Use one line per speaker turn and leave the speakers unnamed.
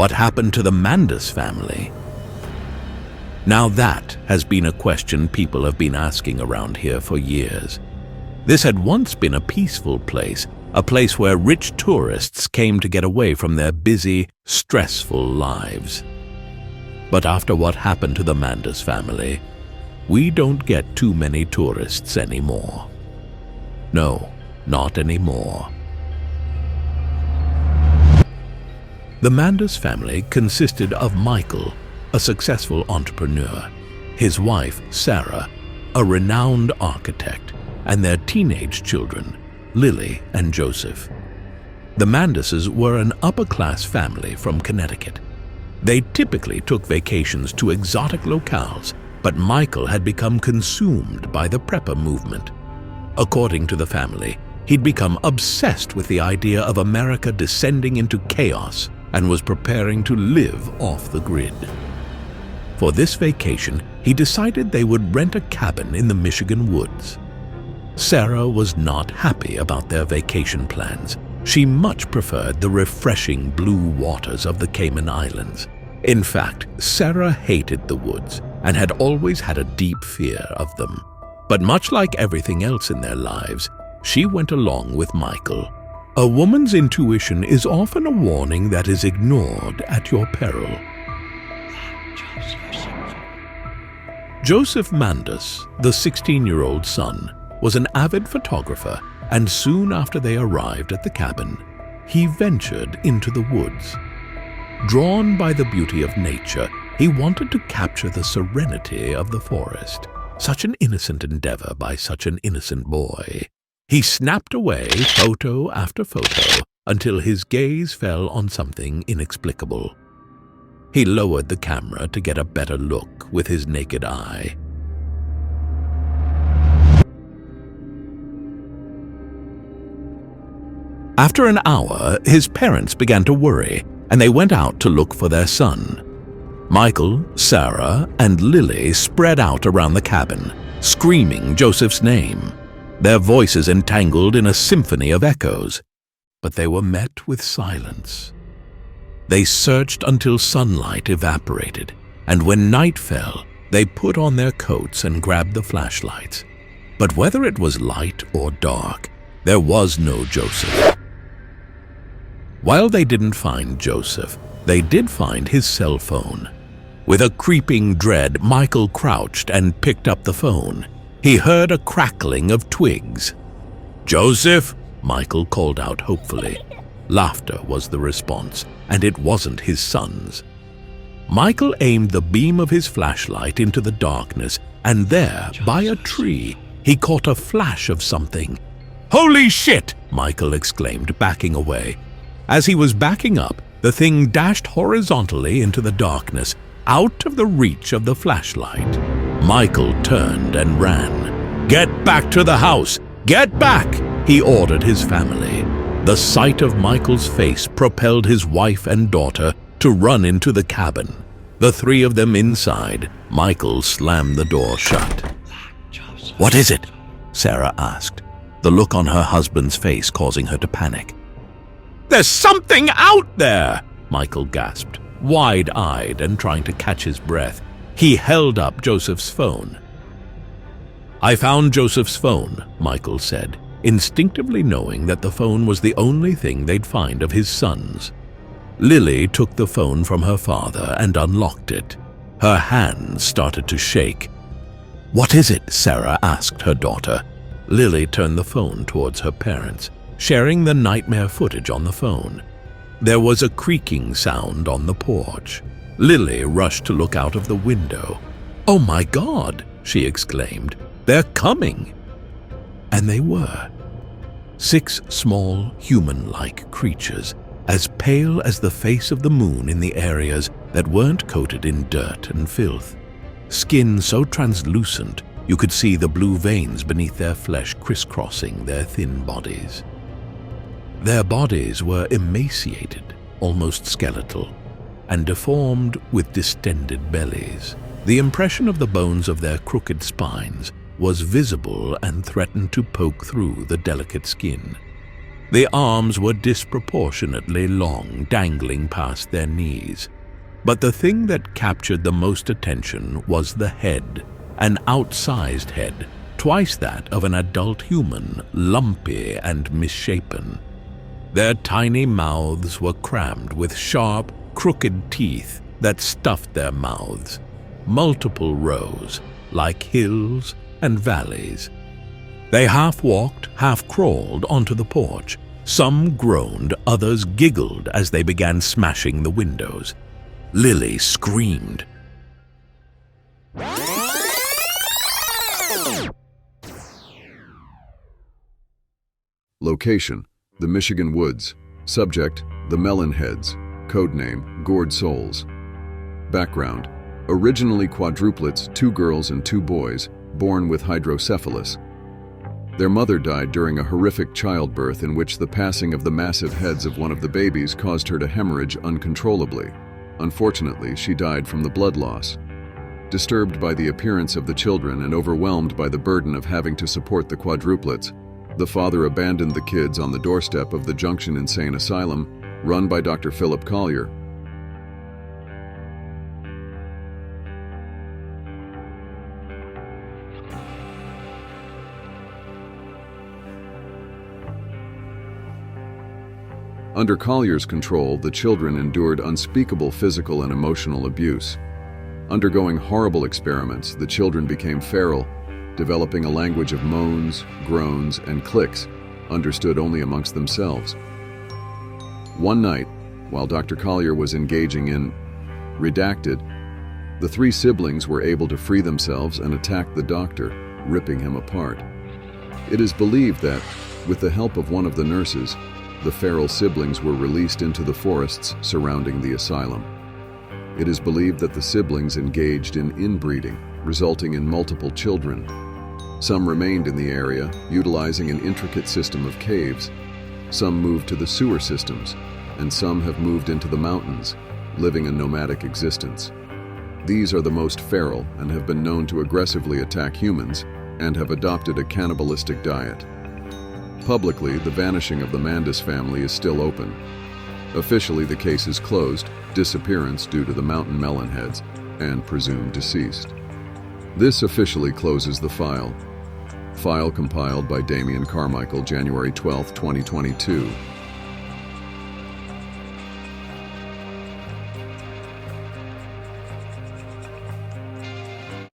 What happened to the Mandus family? Now that has been a question people have been asking around here for years. This had once been a peaceful place, a place where rich tourists came to get away from their busy, stressful lives. But after what happened to the Mandus family, we don't get too many tourists anymore. No, not anymore. The Mandus family consisted of Michael, a successful entrepreneur, his wife, Sarah, a renowned architect, and their teenage children, Lily and Joseph. The Manduses were an upper-class family from Connecticut. They typically took vacations to exotic locales, but Michael had become consumed by the prepper movement. According to the family, he'd become obsessed with the idea of America descending into chaos and was preparing to live off the grid. For this vacation, he decided they would rent a cabin in the Michigan woods. Sarah was not happy about their vacation plans. She much preferred the refreshing blue waters of the Cayman Islands. In fact, Sarah hated the woods and had always had a deep fear of them. But much like everything else in their lives, she went along with Michael. A woman's intuition is often a warning that is ignored at your peril. Joseph Mandus, the 16-year-old son, was an avid photographer, and soon after they arrived at the cabin, he ventured into the woods. Drawn by the beauty of nature, he wanted to capture the serenity of the forest. Such an innocent endeavor by such an innocent boy. He snapped away photo after photo until his gaze fell on something inexplicable. He lowered the camera to get a better look with his naked eye. After an hour, his parents began to worry, and they went out to look for their son. Michael, Sarah, and Lily spread out around the cabin, screaming Joseph's name. Their voices entangled in a symphony of echoes, but they were met with silence. They searched until sunlight evaporated, and when night fell, they put on their coats and grabbed the flashlights. But whether it was light or dark, there was no Joseph. While they didn't find Joseph, they did find his cell phone. With a creeping dread, Michael crouched and picked up the phone. He heard a crackling of twigs. "Joseph?" Michael called out hopefully. Laughter was the response, and it wasn't his son's. Michael aimed the beam of his flashlight into the darkness, and there, by a tree, he caught a flash of something. "Holy shit!" Michael exclaimed, backing away. As he was backing up, the thing dashed horizontally into the darkness, out of the reach of the flashlight. Michael turned and ran. "Get back to the house! Get back!" he ordered his family. The sight of Michael's face propelled his wife and daughter to run into the cabin. The three of them inside, Michael slammed the door shut. "What is it?" Sarah asked, the look on her husband's face causing her to panic. "There's something out there!" Michael gasped, wide-eyed and trying to catch his breath. He held up Joseph's phone. "I found Joseph's phone," Michael said, instinctively knowing that the phone was the only thing they'd find of his son's. Lily took the phone from her father and unlocked it. Her hands started to shake. "What is it?" Sarah asked her daughter. Lily turned the phone towards her parents, sharing the nightmare footage on the phone. There was a creaking sound on the porch. Lily rushed to look out of the window. "Oh my God!" she exclaimed. "They're coming!" And they were. 6 small, human-like creatures, as pale as the face of the moon in the areas that weren't coated in dirt and filth. Skin so translucent you could see the blue veins beneath their flesh crisscrossing their thin bodies. Their bodies were emaciated, almost skeletal, and deformed with distended bellies. The impression of the bones of their crooked spines was visible and threatened to poke through the delicate skin. The arms were disproportionately long, dangling past their knees. But the thing that captured the most attention was the head, an outsized head, twice that of an adult human, lumpy and misshapen. Their tiny mouths were crammed with sharp, crooked teeth that stuffed their mouths, multiple rows, like hills and valleys. They half walked, half crawled onto the porch. Some groaned, others giggled as they began smashing the windows. Lily screamed.
Location: the Michigan woods. Subject: the Melonheads. Codename: Gourd Souls. Background: originally quadruplets, 2 girls and 2 boys, born with hydrocephalus. Their mother died during a horrific childbirth in which the passing of the massive heads of one of the babies caused her to hemorrhage uncontrollably. Unfortunately, she died from the blood loss. Disturbed by the appearance of the children and overwhelmed by the burden of having to support the quadruplets, the father abandoned the kids on the doorstep of the Junction Insane Asylum, run by Dr. Philip Collier. Under Collier's control, the children endured unspeakable physical and emotional abuse. Undergoing horrible experiments, the children became feral, developing a language of moans, groans, and clicks, understood only amongst themselves. One night, while Dr. Collier was engaging in redacted, the 3 siblings were able to free themselves and attack the doctor, ripping him apart. It is believed that, with the help of one of the nurses, the feral siblings were released into the forests surrounding the asylum. It is believed that the siblings engaged in inbreeding, resulting in multiple children. Some remained in the area, utilizing an intricate system of caves. Some moved to the sewer systems, and some have moved into the mountains, living a nomadic existence. These are the most feral and have been known to aggressively attack humans and have adopted a cannibalistic diet. Publicly, the vanishing of the Mandis family is still open. Officially, the case is closed, disappearance due to the mountain melonheads, and presumed deceased. This officially closes the file. File compiled by Damian Carmichael, January 12, 2022.